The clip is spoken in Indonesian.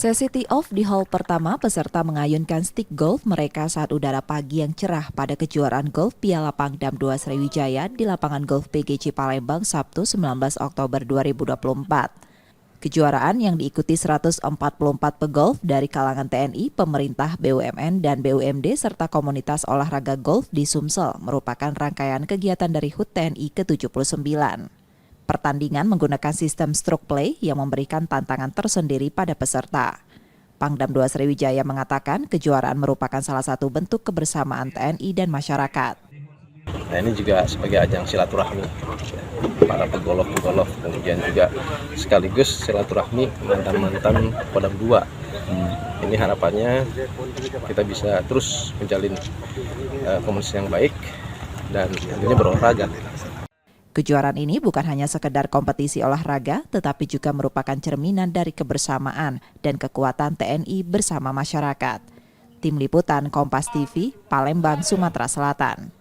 Sesi tee off di hall pertama, peserta mengayunkan stick golf mereka saat udara pagi yang cerah pada kejuaraan golf Piala Pangdam 2 Sriwijaya di lapangan golf PGC Palembang Sabtu 19 Oktober 2024. Kejuaraan yang diikuti 144 pegolf dari kalangan TNI, pemerintah, BUMN, dan BUMD serta komunitas olahraga golf di Sumsel merupakan rangkaian kegiatan dari HUT TNI ke-79. Pertandingan menggunakan sistem stroke play yang memberikan tantangan tersendiri pada peserta. Pangdam 2 Sriwijaya mengatakan kejuaraan merupakan salah satu bentuk kebersamaan TNI dan masyarakat. Nah, ini juga sebagai ajang silaturahmi para pegolf, kemudian juga sekaligus silaturahmi mantan-mantan Kodam 2. Ini harapannya kita bisa terus menjalin komunikasi yang baik dan tentunya berolahraga. Kejuaraan ini bukan hanya sekedar kompetisi olahraga, tetapi juga merupakan cerminan dari kebersamaan dan kekuatan TNI bersama masyarakat. Tim Liputan Kompas TV, Palembang, Sumatera Selatan.